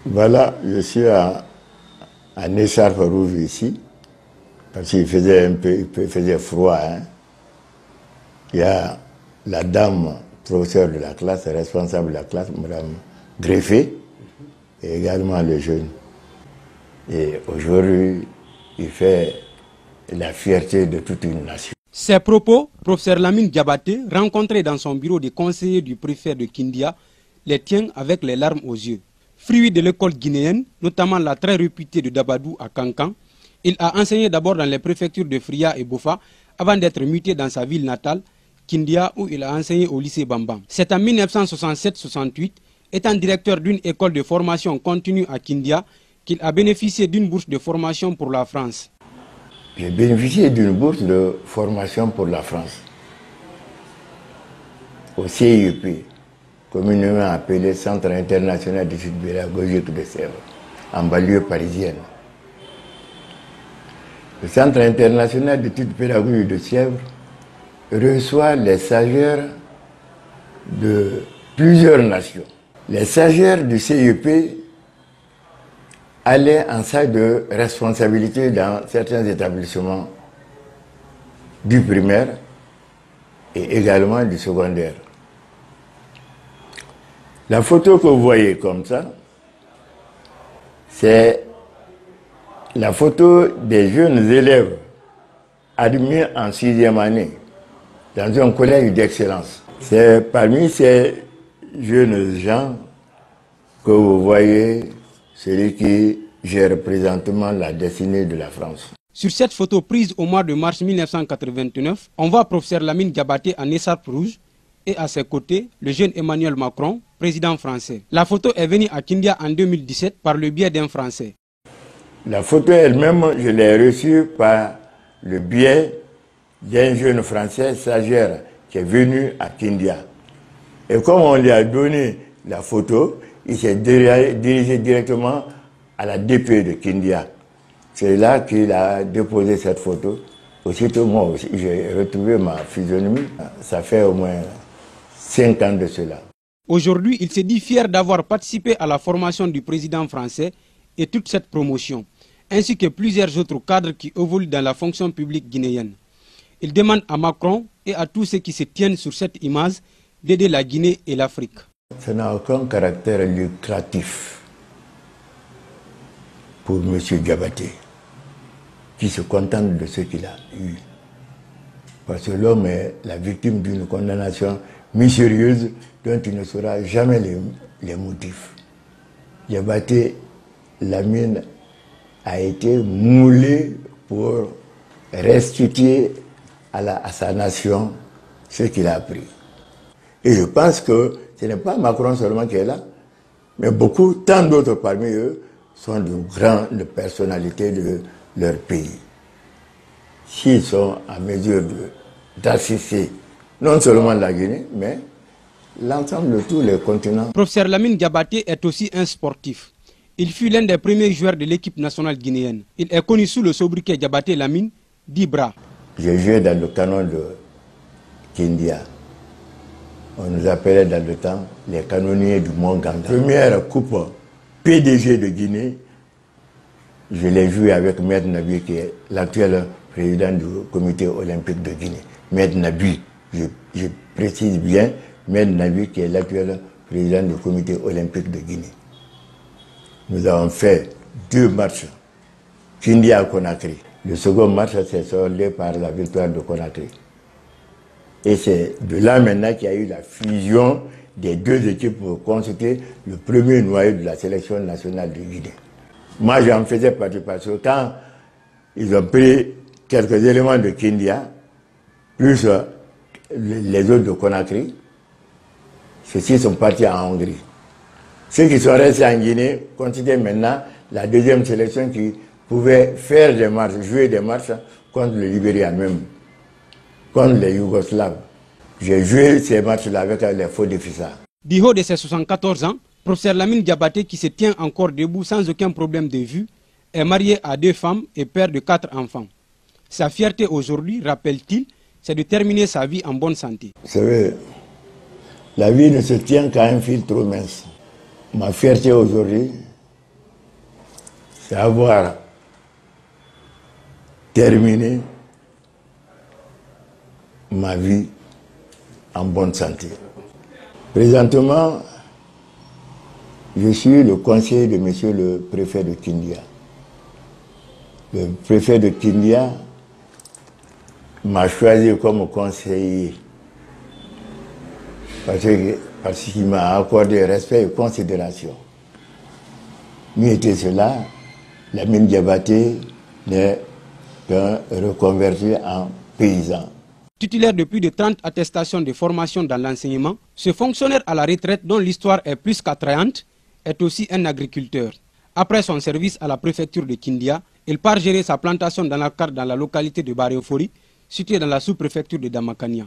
Voilà, je suis à écharpe rouge ici, parce qu'il faisait il faisait froid. Hein. Il y a la dame, professeure de la classe, responsable de la classe, Madame Greffé, et également le jeune. Et aujourd'hui, il fait la fierté de toute une nation. Ces propos, professeur Lamine Diabaté, rencontré dans son bureau de conseiller du préfet de Kindia, les tient avec les larmes aux yeux. Fruit de l'école guinéenne, notamment la très réputée de Dabadou à Kankan, il a enseigné d'abord dans les préfectures de Fria et Bofa, avant d'être muté dans sa ville natale, Kindia, où il a enseigné au lycée Bambam. C'est en 1967-68, étant directeur d'une école de formation continue à Kindia, qu'il a bénéficié d'une bourse de formation pour la France. J'ai bénéficié d'une bourse de formation pour la France, au CIEP, communément appelé Centre international d'études pédagogiques de Sèvres, en banlieue parisienne. Le Centre international d'études pédagogiques de Sèvres reçoit les stagiaires de plusieurs nations. Les stagiaires du CIEP allaient en salle de responsabilité dans certains établissements du primaire et également du secondaire. La photo que vous voyez comme ça, c'est la photo des jeunes élèves admis en 6e année dans un collège d'excellence. C'est parmi ces jeunes gens que vous voyez celui qui gère présentement la destinée de la France. Sur cette photo prise au mois de mars 1989, on voit professeur Lamine Diabaté en écharpe rouge et à ses côtés, le jeune Emmanuel Macron, président français. La photo est venue à Kindia en 2017 par le biais d'un Français. La photo elle-même, je l'ai reçue par le biais d'un jeune Français stagiaire qui est venu à Kindia. Et comme on lui a donné la photo, il s'est dirigé directement à la DP de Kindia. C'est là qu'il a déposé cette photo. Aussitôt, moi aussi, j'ai retrouvé ma physionomie. Ça fait au moins 5 ans de cela. Aujourd'hui, il se dit fier d'avoir participé à la formation du président français et toute cette promotion, ainsi que plusieurs autres cadres qui évoluent dans la fonction publique guinéenne. Il demande à Macron et à tous ceux qui se tiennent sur cette image d'aider la Guinée et l'Afrique. Ça n'a aucun caractère lucratif pour M. Diabaté, qui se contente de ce qu'il a eu. Parce que l'homme est la victime d'une condamnation mystérieuse dont il ne saura jamais les motifs. Diabaté Lamine a été moulé pour restituer à sa nation ce qu'il a appris. Et je pense que ce n'est pas Macron seulement qui est là, mais beaucoup, tant d'autres parmi eux, sont de grandes personnalités de leur pays. S'ils sont en mesure d'assister non seulement la Guinée, mais l'ensemble de tous les continents. Professeur Lamine Diabaté est aussi un sportif. Il fut l'un des premiers joueurs de l'équipe nationale guinéenne. Il est connu sous le sobriquet Diabaté Lamine Dibra. J'ai joué dans le canon de Kindia. On nous appelait dans le temps les canonniers du Mont Ganda. Première coupe PDG de Guinée, je l'ai joué avec Maître Nabi, qui est l'actuel président du comité olympique de Guinée. Maître Nabi, je précise bien, Maître Nabi, qui est l'actuel président du comité olympique de Guinée. Nous avons fait 2 matchs, Kindia à Conakry. Le second match s'est soldé par la victoire de Conakry. Et c'est de là maintenant qu'il y a eu la fusion des 2 équipes pour constituer le premier noyau de la sélection nationale de Guinée. Moi, j'en faisais partie parce que quand ils ont pris quelques éléments de Kindia, plus les autres de Conakry, ceux-ci sont partis en Hongrie. Ceux qui sont restés en Guinée considèrent maintenant la deuxième sélection qui pouvait faire des matchs, jouer des matchs contre le Libéria même, contre les Yougoslaves. J'ai joué ces matchs-là avec les faux déficits. Du haut de ses 74 ans, professeur Lamine Diabaté, qui se tient encore debout sans aucun problème de vue, est marié à 2 femmes et père de 4 enfants. Sa fierté aujourd'hui, rappelle-t-il, c'est de terminer sa vie en bonne santé. Vous savez, la vie ne se tient qu'à un fil trop mince. Ma fierté aujourd'hui, c'est avoir terminé ma vie en bonne santé. Présentement, je suis le conseiller de monsieur le préfet de Kindia. Le préfet de Kindia m'a choisi comme conseiller parce qu'il m'a accordé respect et considération. Mieux était cela, Lamine Diabaté n'est qu'un reconverti en paysan. Titulaire de plus de 30 attestations de formation dans l'enseignement, ce fonctionnaire à la retraite dont l'histoire est plus qu'attrayante est aussi un agriculteur. Après son service à la préfecture de Kindia, il part gérer sa plantation dans la localité de Baréofori, située dans la sous-préfecture de Damakania.